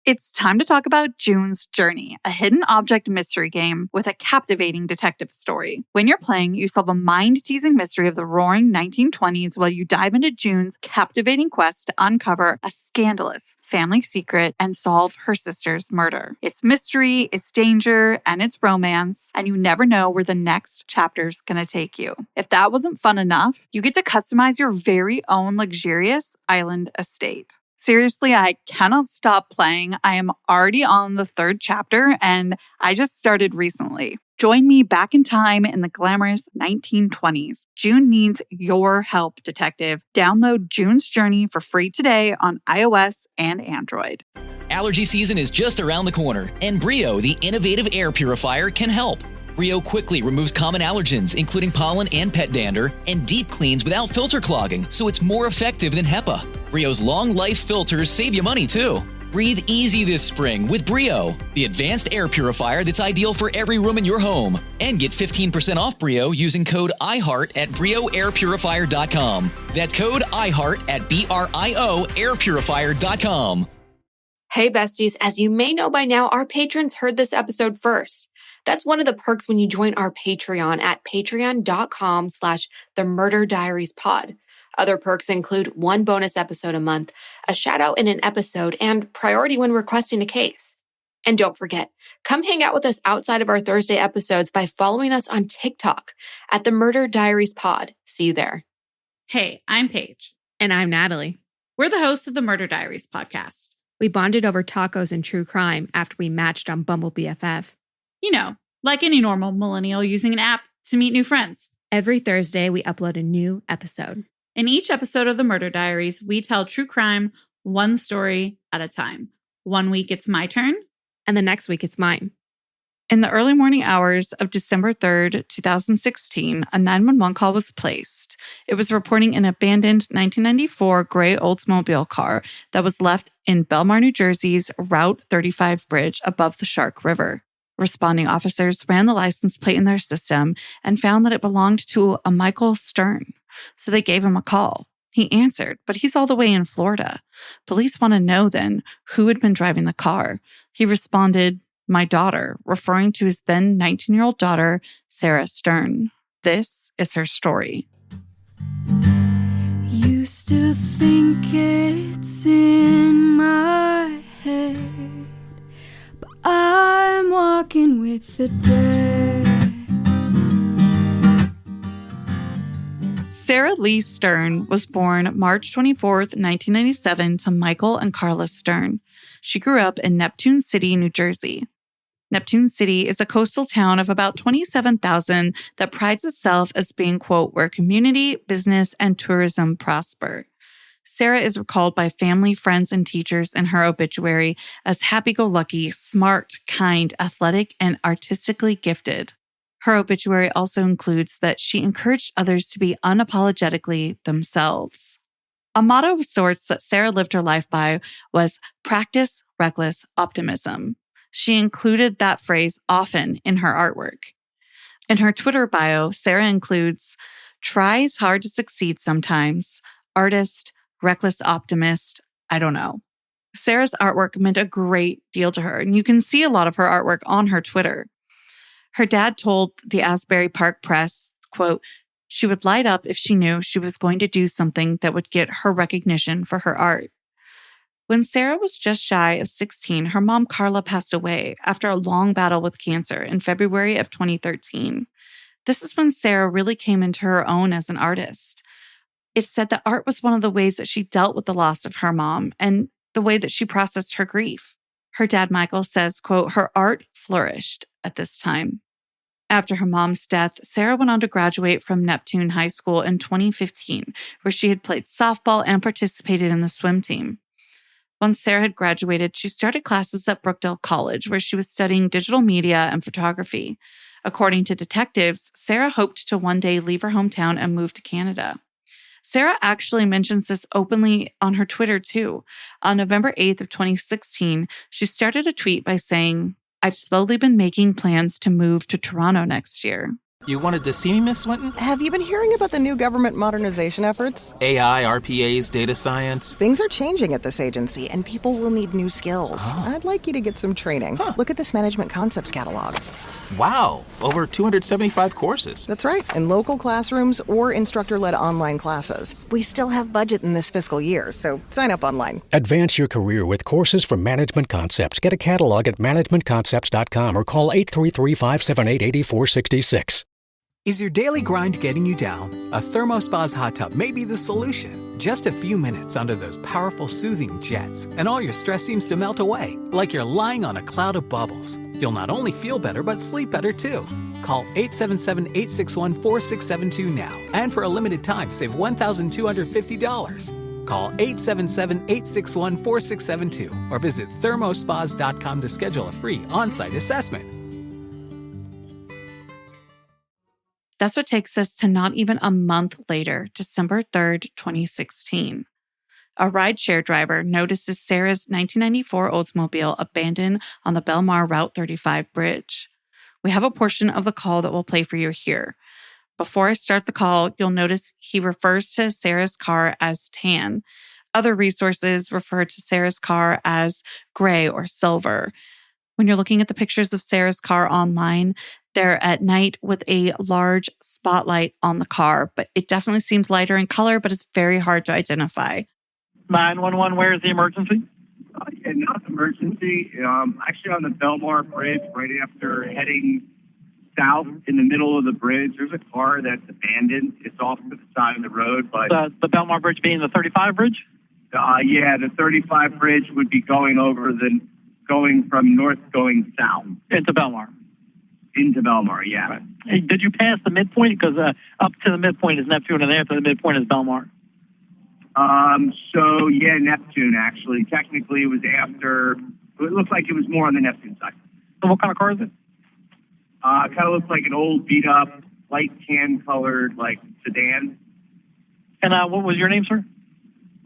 It's time to talk about June's Journey, a hidden object mystery game with a captivating detective story. When you're playing, you solve a mind-teasing mystery of the roaring 1920s while you dive into June's captivating quest to uncover a scandalous family secret and solve her sister's murder. It's mystery, it's danger, and it's romance, and you never know where the next chapter's gonna take you. If that wasn't fun enough, you get to customize your very own luxurious island estate. Seriously, I cannot stop playing. I am already on the 3rd chapter, and I just started recently. Join me back in time in the glamorous 1920s. June needs your help, detective. Download June's Journey for free today on iOS and Android. Allergy season is just around the corner, and Brio, the innovative air purifier, can help. Brio quickly removes common allergens, including pollen and pet dander, and deep cleans without filter clogging, so it's more effective than HEPA. Brio's long-life filters save you money, too. Breathe easy this spring with Brio, the advanced air purifier that's ideal for every room in your home. And get 15% off Brio using code IHEART at BrioAirPurifier.com. That's code IHEART at BRIOAirPurifier.com. Hey, besties. As you may know by now, our patrons heard this episode first. That's one of the perks when you join our Patreon at patreon.com/themurderdiariespod. Other perks include 1 bonus episode a month, a shout out in an episode, and priority when requesting a case. And don't forget, come hang out with us outside of our Thursday episodes by following us on TikTok at The Murder Diaries Pod. See you there. Hey, I'm Paige. And I'm Natalie. We're the hosts of the Murder Diaries podcast. We bonded over tacos and true crime after we matched on Bumble BFF. You know, like any normal millennial using an app to meet new friends. Every Thursday, we upload a new episode. In each episode of the Murder Diaries, we tell true crime one story at a time. One week it's my turn. And the next week it's mine. In the early morning hours of December 3rd, 2016, a 911 call was placed. It was reporting an abandoned 1994 gray Oldsmobile car that was left in Belmar, New Jersey's Route 35 bridge above the Shark River. Responding officers ran the license plate in their system and found that it belonged to a Michael Stern. So they gave him a call. He answered, but he's all the way in Florida. Police want to know then who had been driving the car. He responded, "My daughter," referring to his then 19-year-old daughter, Sarah Stern. This is her story. Used to think it's in my head, but I'm walking with the dead. Sarah Lee Stern was born March 24th, 1997 to Michael and Carla Stern. She grew up in Neptune City, New Jersey. Neptune City is a coastal town of about 27,000 that prides itself as being, quote, where community, business, and tourism prosper. Sarah is recalled by family, friends, and teachers in her obituary as happy-go-lucky, smart, kind, athletic, and artistically gifted. Her obituary also includes that she encouraged others to be unapologetically themselves. A motto of sorts that Sarah lived her life by was practice reckless optimism. She included that phrase often in her artwork. In her Twitter bio, Sarah includes, tries hard to succeed sometimes, artist, reckless optimist, I don't know. Sarah's artwork meant a great deal to her, and you can see a lot of her artwork on her Twitter. Her dad told the Asbury Park Press, quote, she would light up if she knew she was going to do something that would get her recognition for her art. When Sarah was just shy of 16, her mom Carla passed away after a long battle with cancer in February of 2013. This is when Sarah really came into her own as an artist. It's said that art was one of the ways that she dealt with the loss of her mom and the way that she processed her grief. Her dad, Michael, says, quote, her art flourished at this time. After her mom's death, Sarah went on to graduate from Neptune High School in 2015, where she had played softball and participated in the swim team. Once Sarah had graduated, she started classes at Brookdale College, where she was studying digital media and photography. According to detectives, Sarah hoped to one day leave her hometown and move to Canada. Sarah actually mentions this openly on her Twitter, too. On November 8th of 2016, she started a tweet by saying, I've slowly been making plans to move to Toronto next year. You wanted to see me, Miss Swinton? Have you been hearing about the new government modernization efforts? AI, RPAs, data science. Things are changing at this agency, and people will need new skills. I'd like you to get some training. Look at this management concepts catalog. Wow, over 275 courses. That's right, in local classrooms or instructor-led online classes. We still have budget in this fiscal year, so sign up online. Advance your career with courses from Management Concepts. Get a catalog at managementconcepts.com or call 833-578-8466. Is your daily grind getting you down? A ThermoSpa's hot tub may be the solution. Just a few minutes under those powerful soothing jets, and all your stress seems to melt away, like you're lying on a cloud of bubbles. You'll not only feel better, but sleep better too. Call 877-861-4672 now, and for a limited time, save $1,250. Call 877-861-4672 or visit thermospas.com to schedule a free on-site assessment. That's what takes us to not even a month later, December 3rd, 2016. A rideshare driver notices Sarah's 1994 Oldsmobile abandoned on the Belmar Route 35 bridge. We have a portion of the call that we'll play for you here. Before I start the call, you'll notice he refers to Sarah's car as tan. Other resources refer to Sarah's car as gray or silver. When you're looking at the pictures of Sarah's car online, they're at night with a large spotlight on the car, but it definitely seems lighter in color, but it's very hard to identify. 911, where is the emergency? Yeah, not emergency. Actually on the Belmar Bridge, right after heading south in the middle of the bridge, there's a car that's abandoned. It's off to the side of the road. But the Belmar Bridge being the 35 bridge? Yeah, the 35 bridge would be going from north going south. Into Belmar? Into Belmar, yeah. Right. Hey, did you pass the midpoint? Because up to the midpoint is Neptune, and after the midpoint is Belmar. Neptune, actually. Technically, it was after. It looked like it was more on the Neptune side. So what kind of car is it? Kind of looks like an old, beat-up, light tan-colored, sedan. And what was your name, sir?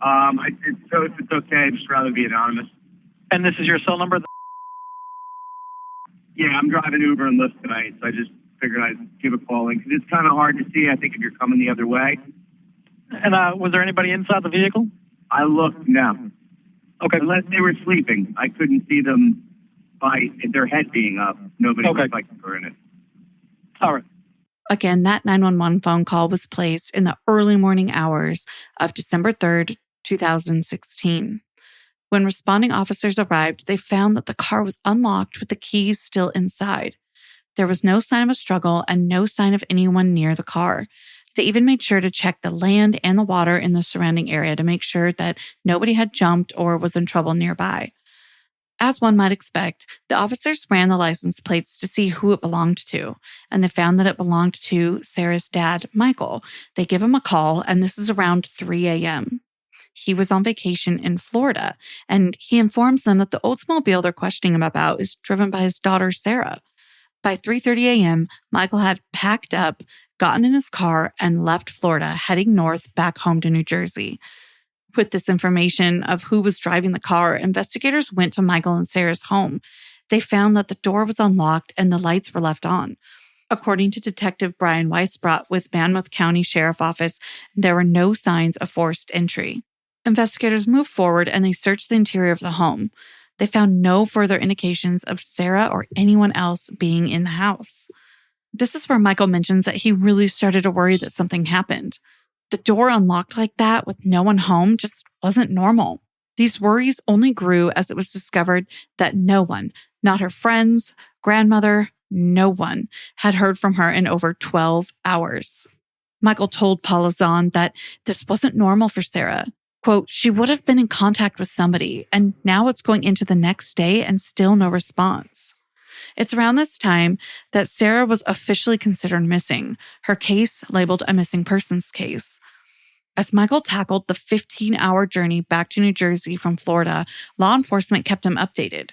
If it's okay, I'd just rather be anonymous. And this is your cell number? Yeah, I'm driving Uber and Lyft tonight, so I just figured I'd give a call in because it's kind of hard to see, I think, if you're coming the other way. And was there anybody inside the vehicle? I looked, no. Okay. Unless they were sleeping. I couldn't see them by their head being up. Nobody looked like they were in it. All right. Again, that 911 phone call was placed in the early morning hours of December 3rd, 2016. When responding officers arrived, they found that the car was unlocked with the keys still inside. There was no sign of a struggle and no sign of anyone near the car. They even made sure to check the land and the water in the surrounding area to make sure that nobody had jumped or was in trouble nearby. As one might expect, the officers ran the license plates to see who it belonged to, and they found that it belonged to Sarah's dad, Michael. They give him a call, and this is around 3 a.m. He was on vacation in Florida, and he informs them that the Oldsmobile they're questioning him about is driven by his daughter, Sarah. By 3:30 a.m., Michael had packed up, gotten in his car, and left Florida, heading north back home to New Jersey. With this information of who was driving the car, investigators went to Michael and Sarah's home. They found that the door was unlocked and the lights were left on. According to Detective Brian Weisbrot with Monmouth County Sheriff Office, there were no signs of forced entry. Investigators moved forward and they searched the interior of the home. They found no further indications of Sarah or anyone else being in the house. This is where Michael mentions that he really started to worry that something happened. The door unlocked like that with no one home just wasn't normal. These worries only grew as it was discovered that no one, not her friends, grandmother, no one, had heard from her in over 12 hours. Michael told Paula Zahn that this wasn't normal for Sarah. Quote, she would have been in contact with somebody, and now it's going into the next day and still no response. It's around this time that Sarah was officially considered missing, her case labeled a missing persons case. As Michael tackled the 15-hour journey back to New Jersey from Florida, law enforcement kept him updated.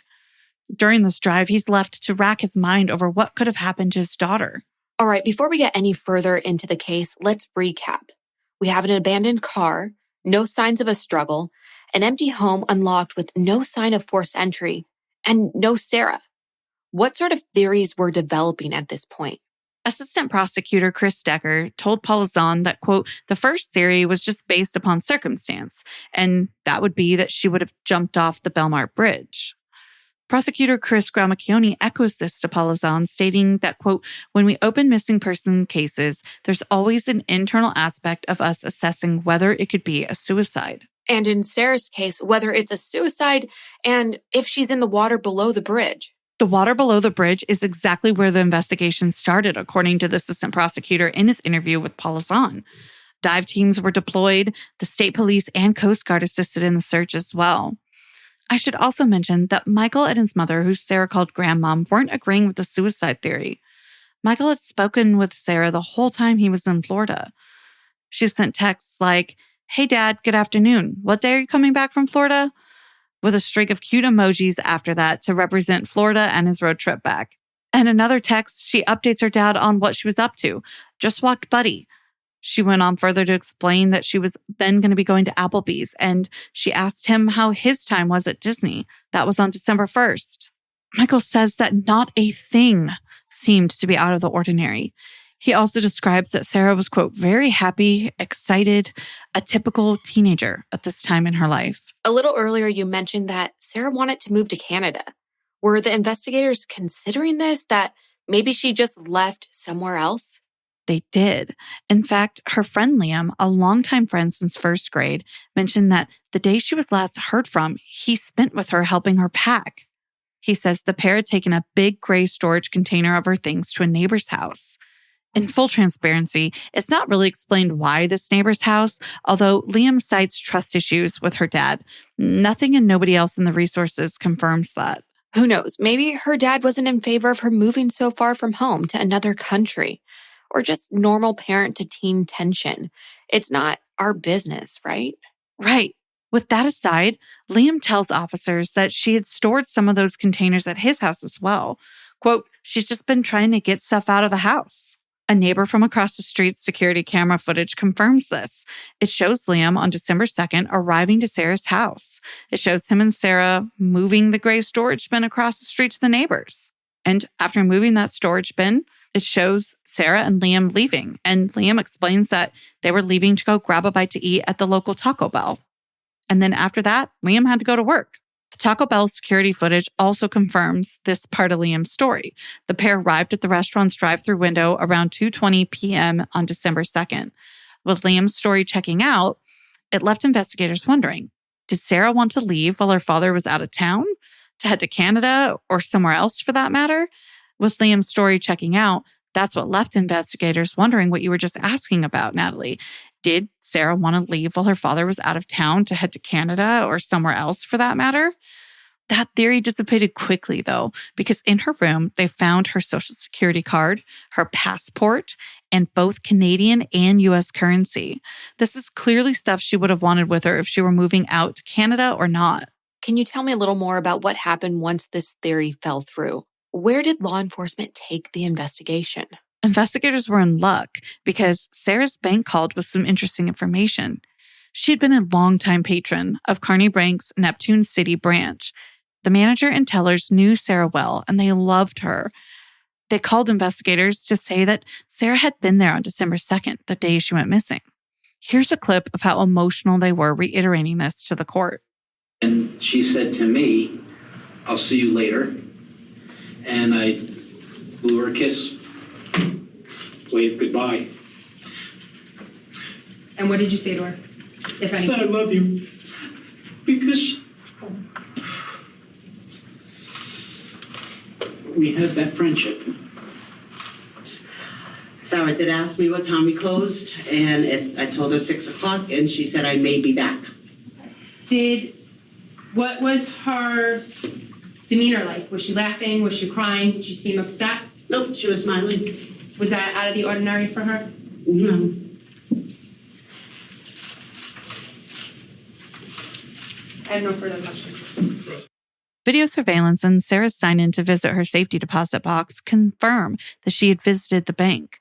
During this drive, he's left to rack his mind over what could have happened to his daughter. All right, before we get any further into the case, let's recap. We have an abandoned car, no signs of a struggle, an empty home unlocked with no sign of forced entry, and no Sarah. What sort of theories were developing at this point? Assistant prosecutor Chris Decker told Paula Zahn that, quote, the first theory was just based upon circumstance, and that would be that she would have jumped off the Belmar Bridge. Prosecutor Chris Gramacchione echoes this to Paula Zahn, stating that, quote, when we open missing person cases, there's always an internal aspect of us assessing whether it could be a suicide. And in Sarah's case, whether it's a suicide and if she's in the water below the bridge. The water below the bridge is exactly where the investigation started, according to the assistant prosecutor in his interview with Paula Zahn. Dive teams were deployed. The state police and Coast Guard assisted in the search as well. I should also mention that Michael and his mother, who Sarah called grandmom, weren't agreeing with the suicide theory. Michael had spoken with Sarah the whole time he was in Florida. She sent texts like, hey, Dad, good afternoon. What day are you coming back from Florida? With a streak of cute emojis after that to represent Florida and his road trip back. And another text, she updates her dad on what she was up to. Just walked Buddy. She went on further to explain that she was then going to be going to Applebee's, and she asked him how his time was at Disney. That was on December 1st. Michael says that not a thing seemed to be out of the ordinary. He also describes that Sarah was, quote, very happy, excited, a typical teenager at this time in her life. A little earlier, you mentioned that Sarah wanted to move to Canada. Were the investigators considering this, that maybe she just left somewhere else? They did. In fact, her friend Liam, a longtime friend since first grade, mentioned that the day she was last heard from, he spent with her helping her pack. He says the pair had taken a big gray storage container of her things to a neighbor's house. In full transparency, it's not really explained why this neighbor's house, although Liam cites trust issues with her dad. Nothing and nobody else in the resources confirms that. Who knows? Maybe her dad wasn't in favor of her moving so far from home to another country. Or just normal parent-to-teen tension. It's not our business, right? Right. With that aside, Liam tells officers that she had stored some of those containers at his house as well. Quote, she's just been trying to get stuff out of the house. A neighbor from across the street's security camera footage confirms this. It shows Liam on December 2nd arriving to Sarah's house. It shows him and Sarah moving the gray storage bin across the street to the neighbors. And after moving that storage bin, it shows Sarah and Liam leaving, and Liam explains that they were leaving to go grab a bite to eat at the local Taco Bell. And then after that, Liam had to go to work. The Taco Bell security footage also confirms this part of Liam's story. The pair arrived at the restaurant's drive-thru window around 2:20 p.m. on December 2nd. With Liam's story checking out, it left investigators wondering, did Sarah want to leave while her father was out of town? To head to Canada or somewhere else for that matter? With Liam's story checking out, that's what left investigators wondering what you were just asking about, Natalie. Did Sarah want to leave while her father was out of town to head to Canada or somewhere else for that matter? That theory dissipated quickly, though, because in her room, they found her social security card, her passport, and both Canadian and U.S. currency. This is clearly stuff she would have wanted with her if she were moving out to Canada or not. Can you tell me a little more about what happened once this theory fell through? Where did law enforcement take the investigation? Investigators were in luck because Sarah's bank called with some interesting information. She had been a longtime patron of Carney Bank's Neptune City branch. The manager and tellers knew Sarah well, and they loved her. They called investigators to say that Sarah had been there on December 2nd, the day she went missing. Here's a clip of how emotional they were reiterating this to the court. And she said to me, I'll see you later. And I blew her a kiss, waved goodbye. And what did you say to her, if I said I love you, because we had that friendship. Sarah did ask me what time we closed, and I told her 6 o'clock, and she said I may be back. What was her demeanor like? Was she laughing? Was she crying? Did she seem upset? Nope, she was smiling. Was that out of the ordinary for her? No. I have no further questions. Video surveillance and Sarah's sign-in to visit her safety deposit box confirm that she had visited the bank.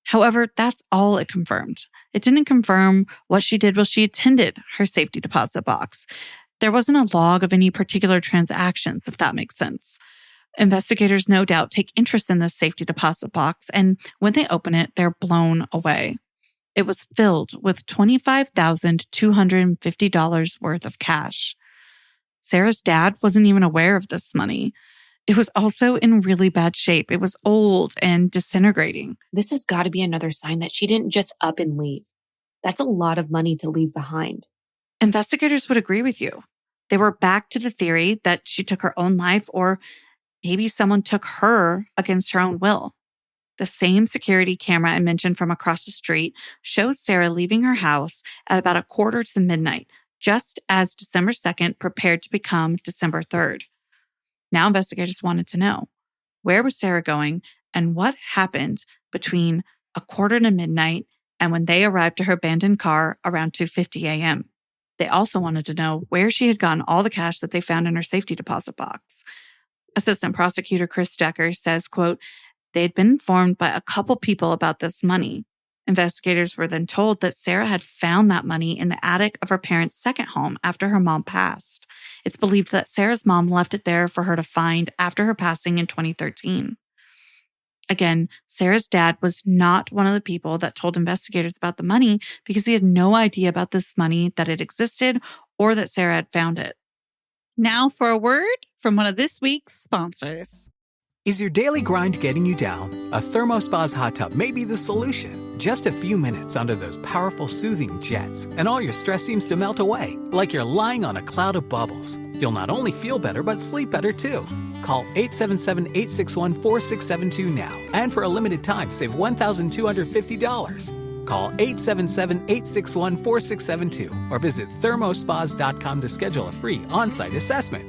However, that's all it confirmed. It didn't confirm what she did while she attended her safety deposit box. There wasn't a log of any particular transactions, if that makes sense. Investigators no doubt take interest in this safety deposit box, and when they open it, they're blown away. It was filled with $25,250 worth of cash. Sarah's dad wasn't even aware of this money. It was also in really bad shape. It was old and disintegrating. This has got to be another sign that she didn't just up and leave. That's a lot of money to leave behind. Investigators would agree with you. They were back to the theory that she took her own life, or maybe someone took her against her own will. The same security camera I mentioned from across the street shows Sarah leaving her house at about 1:45 to midnight, just as December 2nd prepared to become December 3rd. Now investigators wanted to know, where was Sarah going and what happened between 1:15 to midnight and when they arrived to her abandoned car around 2:50 a.m. They also wanted to know where she had gotten all the cash that they found in her safety deposit box. Assistant Prosecutor Chris Decker says, quote, they had been informed by a couple people about this money. Investigators were then told that Sarah had found that money in the attic of her parents' second home after her mom passed. It's believed that Sarah's mom left it there for her to find after her passing in 2013. Again, Sarah's dad was not one of the people that told investigators about the money because he had no idea about this money, that it existed, or that Sarah had found it. Now for a word from one of this week's sponsors. Is your daily grind getting you down? A ThermoSpa's hot tub may be the solution. Just a few minutes under those powerful soothing jets, and all your stress seems to melt away, like you're lying on a cloud of bubbles. You'll not only feel better, but sleep better too. Call 877-861-4672 now, and for a limited time, save $1,250. Call 877-861-4672 or visit thermospas.com to schedule a free on-site assessment.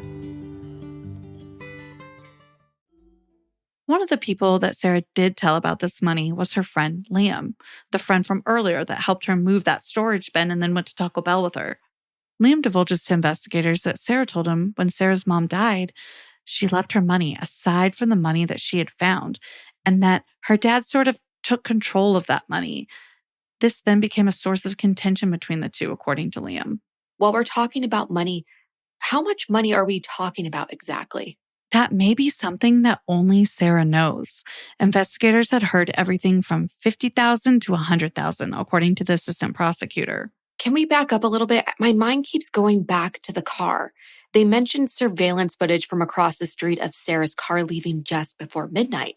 One of the people that Sarah did tell about this money was her friend Liam, the friend from earlier that helped her move that storage bin and then went to Taco Bell with her. Liam divulges to investigators that Sarah told him when Sarah's mom died, she left her money aside from the money that she had found, and that her dad sort of took control of that money. This then became a source of contention between the two, according to Liam. While we're talking about money, how much money are we talking about exactly? That may be something that only Sarah knows. Investigators had heard everything from $50,000 to $100,000, according to the assistant prosecutor. Can we back up a little bit? My mind keeps going back to the car. They mentioned surveillance footage from across the street of Sarah's car leaving just before midnight.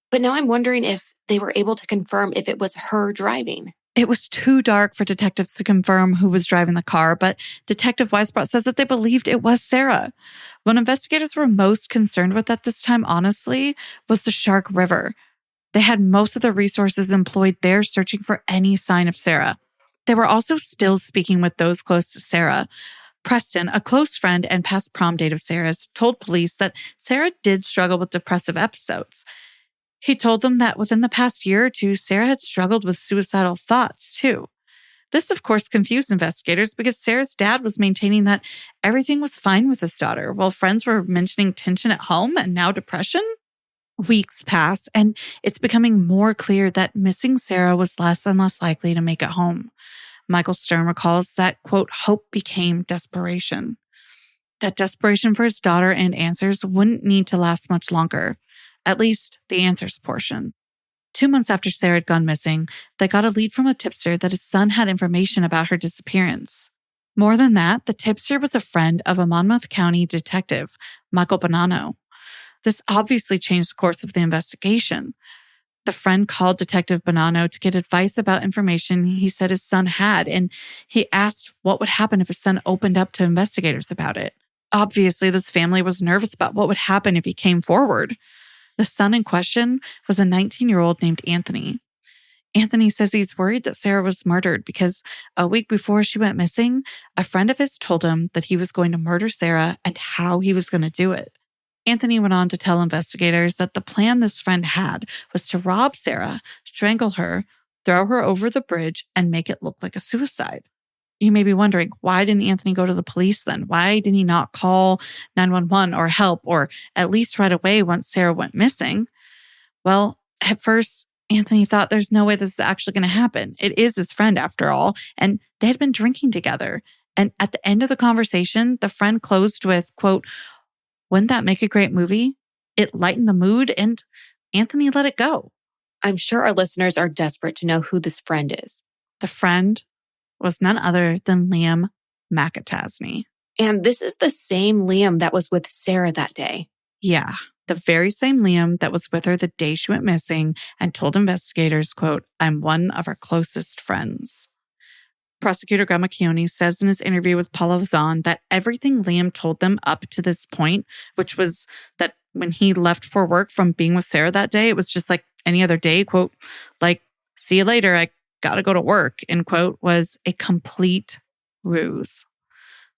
But now I'm wondering if they were able to confirm if it was her driving. It was too dark for detectives to confirm who was driving the car, but Detective Weisbrot says that they believed it was Sarah. What investigators were most concerned with at this time, honestly, was the Shark River. They had most of the resources employed there searching for any sign of Sarah. They were also still speaking with those close to Sarah. Preston, a close friend and past prom date of Sarah's, told police that Sarah did struggle with depressive episodes. He told them that within the past year or two, Sarah had struggled with suicidal thoughts, too. This, of course, confused investigators because Sarah's dad was maintaining that everything was fine with his daughter, while friends were mentioning tension at home and now depression. Weeks pass, and it's becoming more clear that missing Sarah was less and less likely to make it home. Michael Stern recalls that, quote, hope became desperation. That desperation for his daughter and answers wouldn't need to last much longer. At least the answers portion. 2 months after Sarah had gone missing, they got a lead from a tipster that his son had information about her disappearance. More than that, the tipster was a friend of a Monmouth County detective, Michael Bonanno. This obviously changed the course of the investigation. The friend called Detective Bonanno to get advice about information he said his son had, and he asked what would happen if his son opened up to investigators about it. Obviously, this family was nervous about what would happen if he came forward. The son in question was a 19-year-old named Anthony. Anthony says he's worried that Sarah was murdered because a week before she went missing, a friend of his told him that he was going to murder Sarah and how he was going to do it. Anthony went on to tell investigators that the plan this friend had was to rob Sarah, strangle her, throw her over the bridge, and make it look like a suicide. You may be wondering, why didn't Anthony go to the police then? Why did he not call 911 or help, or at least right away once Sarah went missing? Well, at first, Anthony thought there's no way this is actually going to happen. It is his friend after all, and they had been drinking together. And at the end of the conversation, the friend closed with, quote, wouldn't that make a great movie? It lightened the mood, and Anthony let it go. I'm sure our listeners are desperate to know who this friend is. The friend was none other than Liam McAtasney. And this is the same Liam that was with Sarah that day. Yeah, the very same Liam that was with her the day she went missing and told investigators, quote, "I'm one of our closest friends." Prosecutor Gamacchione says in his interview with Paula Zahn that everything Liam told them up to this point, which was that when he left for work from being with Sarah that day, it was just like any other day, quote, like, "See you later, I gotta go to work," end quote, was a complete ruse.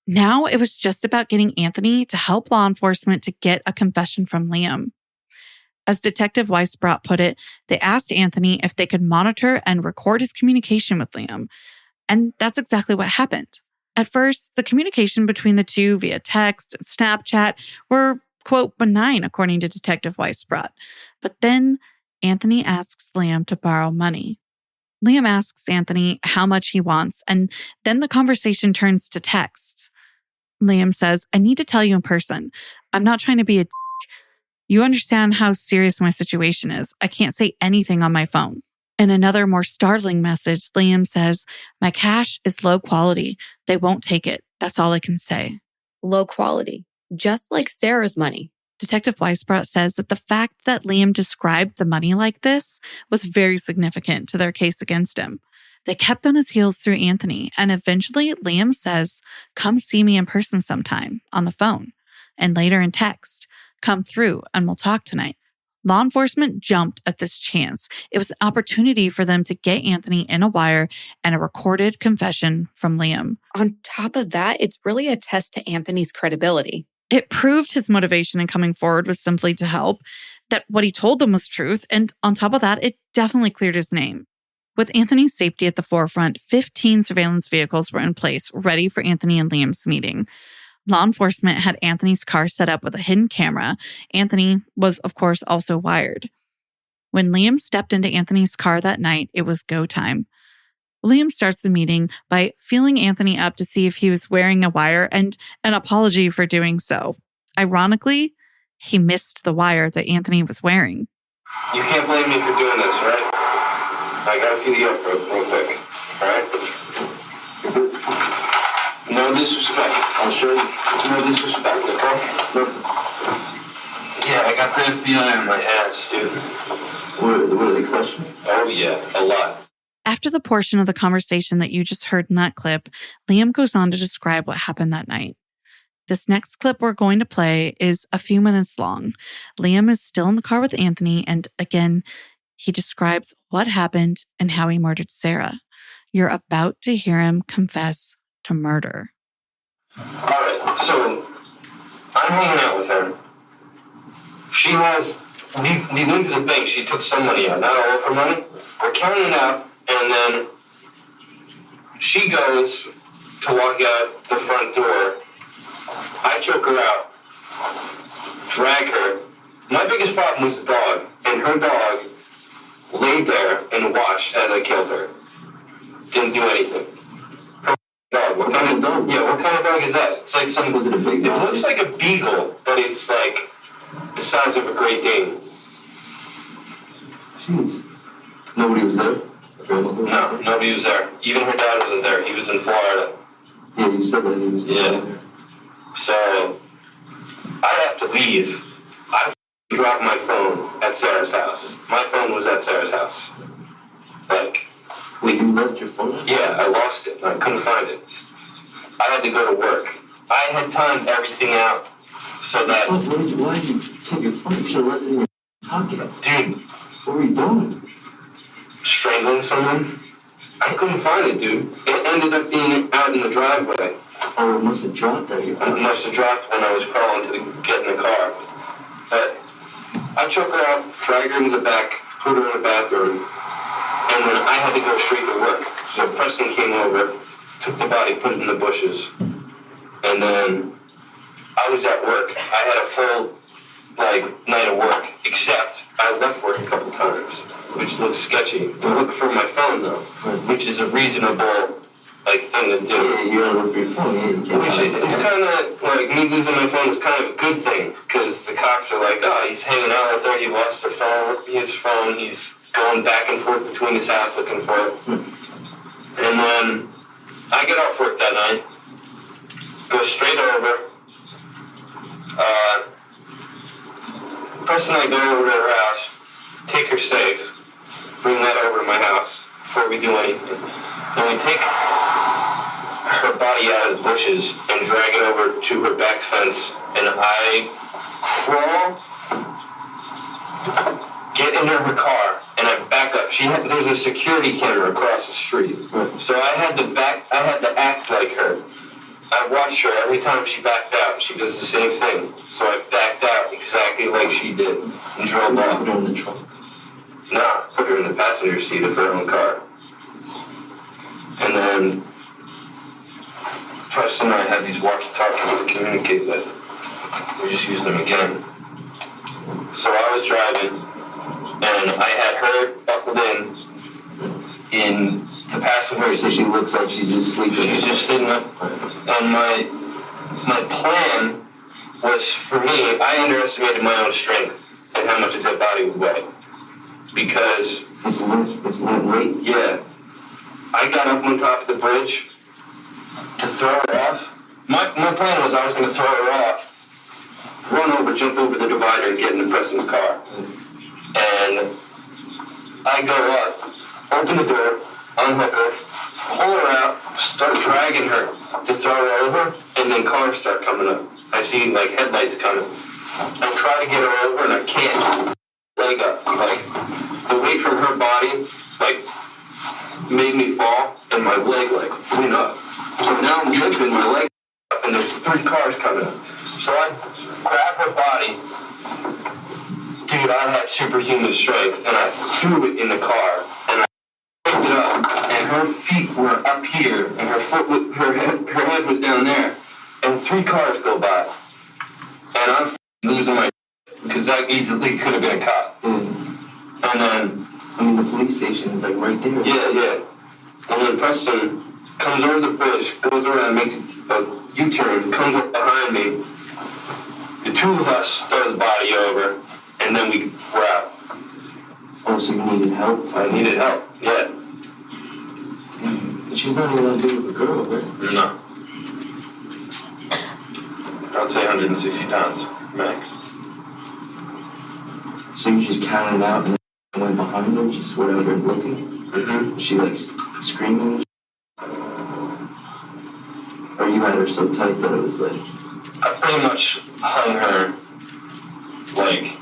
Now it was just about getting Anthony to help law enforcement to get a confession from Liam. As Detective Weisbrot put it, they asked Anthony if they could monitor and record his communication with Liam. And that's exactly what happened. At first, the communication between the two via text and Snapchat were, quote, benign, according to Detective Weisbrot. But then Anthony asks Liam to borrow money. Liam asks Anthony how much he wants, and then the conversation turns to text. Liam says, "I need to tell you in person. I'm not trying to be a d***. You understand how serious my situation is. I can't say anything on my phone." In another more startling message, Liam says, "My cash is low quality. They won't take it. That's all I can say." Low quality, just like Sarah's money. Detective Weisbrot says that the fact that Liam described the money like this was very significant to their case against him. They kept on his heels through Anthony, and eventually Liam says, "Come see me in person sometime," on the phone, and later in text, "Come through and we'll talk tonight." Law enforcement jumped at this chance. It was an opportunity for them to get Anthony in a wire and a recorded confession from Liam. On top of that, it's really a test to Anthony's credibility. It proved his motivation in coming forward was simply to help, that what he told them was truth, and on top of that, it definitely cleared his name. With Anthony's safety at the forefront, 15 surveillance vehicles were in place, ready for Anthony and Liam's meeting. Law enforcement had Anthony's car set up with a hidden camera. Anthony was, of course, also wired. When Liam stepped into Anthony's car that night, it was go time. Liam starts the meeting by feeling Anthony up to see if he was wearing a wire and an apology for doing so. Ironically, he missed the wire that Anthony was wearing. "You can't blame me for doing this, right? I gotta feel you up real quick, all right? No disrespect. I'll show you. No disrespect, okay? Yeah, I got the FBI on my ass, dude." What are they questioning? Oh, yeah, a lot. After the portion of the conversation that you just heard in that clip, Liam goes on to describe what happened that night. This next clip we're going to play is a few minutes long. Liam is still in the car with Anthony, and again, he describes what happened and how he murdered Sarah. You're about to hear him confess to murder. All right, so I'm hanging out with her. We went to the bank. She took some money out, not all of her money. We're counting it out, and then she goes to walk out the front door. I choke her out, drag her. My biggest problem was the dog, and her dog laid there and watched as I killed her. Didn't do anything. Her dog. What kind of dog? Yeah, what kind of dog is that? It's like some. Was it a big dog? It looks like a beagle, but it's like the size of a Great Dane. Jeez. Nobody was there? No, nobody was there. Even her dad wasn't there. He was in Florida. Yeah, you said that he was there. So I have to leave. I dropped my phone at Sarah's house. My phone was at Sarah's house. Wait, you left your phone? Yeah, I lost it. I couldn't find it. I had to go to work. I had timed everything out so that... Why did you take your phone? You should have left it in your pocket. Dude. What were you doing? Strangling someone. I couldn't find it, dude. It ended up being out in the driveway. Oh, it must have dropped there. It must have dropped when I was crawling to get in the car. But I took her out, dragged her into the back, put her in the bathroom, and then I had to go straight to work. So Preston came over, took the body, put it in the bushes, and then I was at work. I had a full, night of work, except I left work a couple times, which looks sketchy. I look for my phone, though, which is a reasonable, thing to do. Yeah, you gotta look for your phone. Which is kind of, me losing my phone is kind of a good thing, because the cops are like, oh, he's hanging out with her, he lost his phone, he's going back and forth between his house looking for it. And then I get off work that night, go straight over. Preston and I go over to her house, take her safe, bring that over to my house before we do anything. Then we take her body out of the bushes and drag it over to her back fence, and I crawl, get into her car, and I back up. There's a security camera across the street, so I had to act like her. I watched her every time she backed out. She does the same thing. So I backed out exactly like she did and drove off. Put her in the trunk? No, put her in the passenger seat of her own car. And then Preston and I had these walkie-talkies to communicate with. We just used them again. So I was driving, and I had her buckled in the passenger, so she looks like she's just sleeping. She's just sitting up. And my plan was, for me, I underestimated my own strength and how much a dead body would weigh. Because it's weight. Yeah. I got up on top of the bridge to throw her off. My plan was I was going to throw her off, run over, jump over the divider, and get into Preston's car. And I go up, open the door, unhook her, pull her out, start dragging her to throw her over, and then cars start coming up. I see, like, headlights coming. I try to get her over, and I can't. Leg up. Like, the weight from her body, like, made me fall, and my leg, like, went up. So now I'm limping, my leg up, and there's 3 cars coming up. So I grab her body. Dude, I had superhuman strength, and I threw it in the car, and I picked it up, and her feet were up here, and her head was down there, and 3 cars go by, and I'm losing my because that easily could have been a cop. And then, the police station is like right there. Yeah. And then Preston comes over the bridge, goes around, makes a U-turn, comes up behind me. The 2 of us throw the body over, and then we're out. Oh, so you needed help? I needed help, yeah. But she's not even that big of a girl, right? No. I'd say 160 pounds, max. So you just counted it out and then went behind her, just whatever, looking? Mm-hmm. She, like, screaming? Or you had her so tight that it was like... I pretty much hung her, like...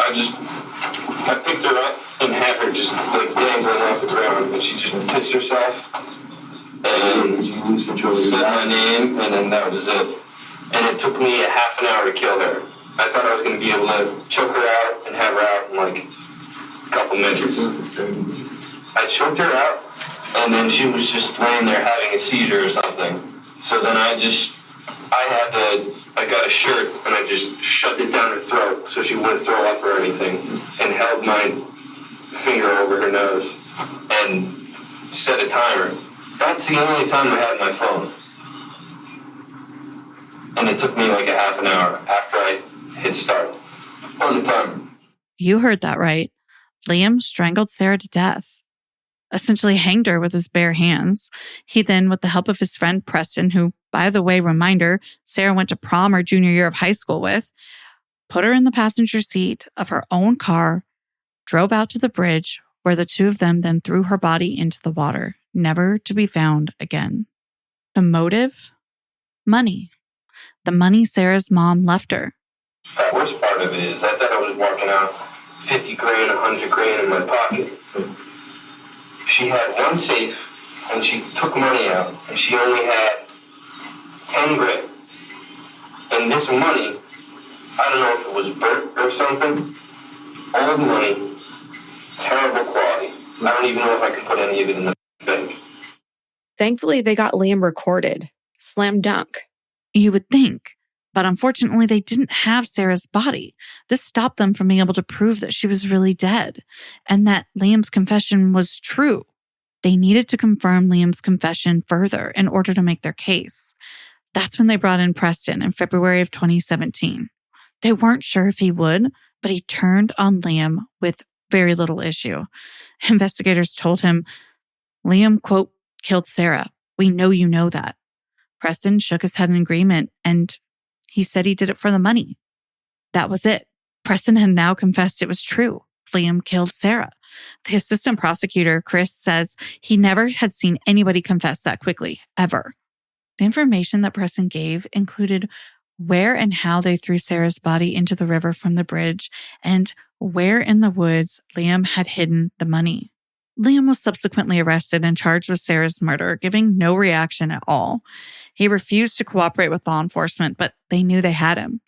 I picked her up and had her just, like, dangling off the ground, and she just pissed herself. And you lose control of said my name, and then that was it. And it took me a half an hour to kill her. I thought I was going to be able to choke her out and have her out in, like, a couple minutes. I choked her out, and then she was just laying there having a seizure or something. So then I got a shirt, and I just shoved it down her throat so she wouldn't throw up or anything, and held my finger over her nose, and set a timer. That's the only time I had my phone. And it took me like a half an hour after I hit start on the timer. You heard that right. Liam strangled Sarah to death, essentially hanged her with his bare hands. He then, with the help of his friend Preston, who, by the way, reminder, Sarah went to prom her junior year of high school with, put her in the passenger seat of her own car, drove out to the bridge, where the 2 of them then threw her body into the water, never to be found again. The motive? Money. The money Sarah's mom left her. The worst part of it is I thought I was walking out 50 grand, 100 grand in my pocket. She had one safe, and she took money out, and she only had 10 grand. And this money, I don't know if it was burnt or something, old money, terrible quality. I don't even know if I could put any of it in the bank. Thankfully, they got Liam recorded. Slam dunk. You would think. But unfortunately, they didn't have Sarah's body. This stopped them from being able to prove that she was really dead and that Liam's confession was true. They needed to confirm Liam's confession further in order to make their case. That's when they brought in Preston in February of 2017. They weren't sure if he would, but he turned on Liam with very little issue. Investigators told him, Liam, quote, killed Sarah. We know you know that. Preston shook his head in agreement, and he said he did it for the money. That was it. Preston had now confessed it was true. Liam killed Sarah. The assistant prosecutor, Chris, says he never had seen anybody confess that quickly, ever. The information that Preston gave included where and how they threw Sarah's body into the river from the bridge and where in the woods Liam had hidden the money. Liam was subsequently arrested and charged with Sarah's murder, giving no reaction at all. He refused to cooperate with law enforcement, but they knew they had him.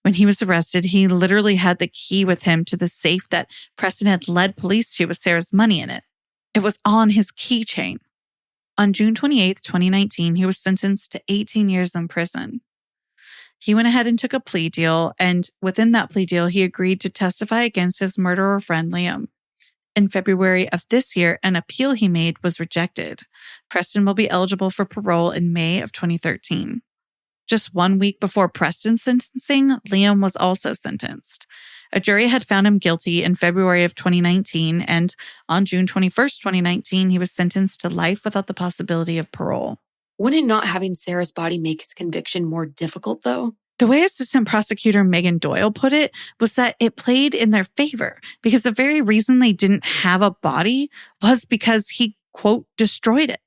When he was arrested, he literally had the key with him to the safe that Preston had led police to with Sarah's money in it. It was on his keychain. On June 28, 2019, he was sentenced to 18 years in prison. He went ahead and took a plea deal, and within that plea deal, he agreed to testify against his murderer friend Liam. In February of this year, an appeal he made was rejected. Preston will be eligible for parole in May of 2013. Just 1 week before Preston's sentencing, Liam was also sentenced. A jury had found him guilty in February of 2019, and on June 21st, 2019, he was sentenced to life without the possibility of parole. Wouldn't not having Sarah's body make his conviction more difficult, though? The way Assistant Prosecutor Megan Doyle put it was that it played in their favor because the very reason they didn't have a body was because he, quote, destroyed it.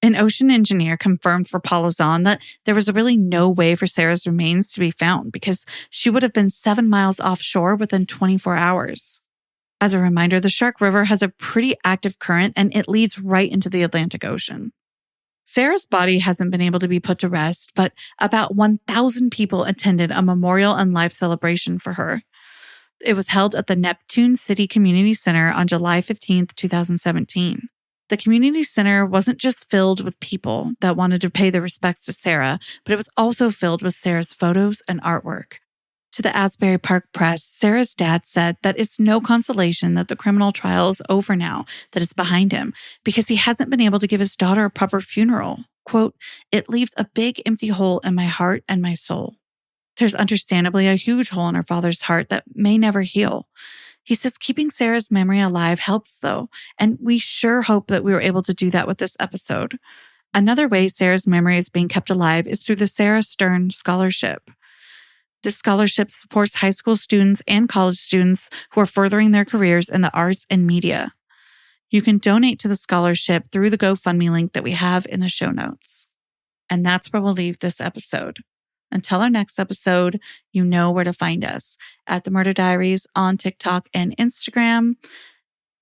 An ocean engineer confirmed for Paula Zahn that there was really no way for Sarah's remains to be found because she would have been 7 miles offshore within 24 hours. As a reminder, the Shark River has a pretty active current and it leads right into the Atlantic Ocean. Sarah's body hasn't been able to be put to rest, but about 1,000 people attended a memorial and life celebration for her. It was held at the Neptune City Community Center on July 15, 2017. The community center wasn't just filled with people that wanted to pay their respects to Sarah, but it was also filled with Sarah's photos and artwork. To the Asbury Park Press, Sarah's dad said that it's no consolation that the criminal trial is over now, that it's behind him, because he hasn't been able to give his daughter a proper funeral. Quote, it leaves a big empty hole in my heart and my soul. There's understandably a huge hole in her father's heart that may never heal. He says keeping Sarah's memory alive helps, though, and we sure hope that we were able to do that with this episode. Another way Sarah's memory is being kept alive is through the Sarah Stern Scholarship. This scholarship supports high school students and college students who are furthering their careers in the arts and media. You can donate to the scholarship through the GoFundMe link that we have in the show notes. And that's where we'll leave this episode. Until our next episode, you know where to find us at The Murder Diaries on TikTok and Instagram,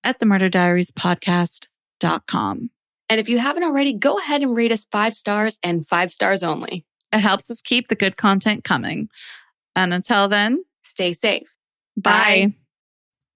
at themurderdiariespodcast.com. And if you haven't already, go ahead and rate us 5 stars and 5 stars only. It helps us keep the good content coming. And until then, stay safe. Bye.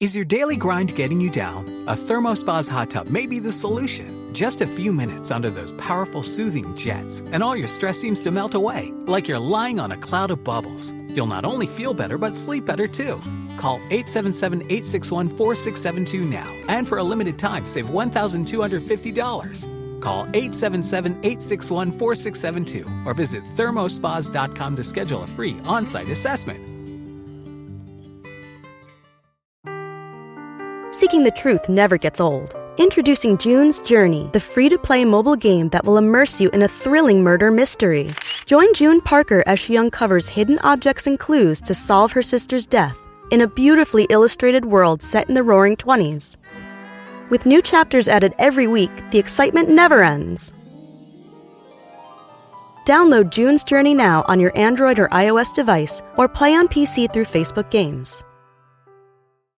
Is your daily grind getting you down? A ThermoSpa's hot tub may be the solution. Just a few minutes under those powerful soothing jets, and all your stress seems to melt away, like you're lying on a cloud of bubbles. You'll not only feel better, but sleep better too. Call 877-861-4672 now, and for a limited time, save $1,250. Call 877-861-4672 or visit thermospas.com to schedule a free on-site assessment. Seeking the truth never gets old. Introducing June's Journey, the free-to-play mobile game that will immerse you in a thrilling murder mystery. Join June Parker as she uncovers hidden objects and clues to solve her sister's death in a beautifully illustrated world set in the Roaring '20s. With new chapters added every week, the excitement never ends. Download June's Journey now on your Android or iOS device or play on PC through Facebook Games.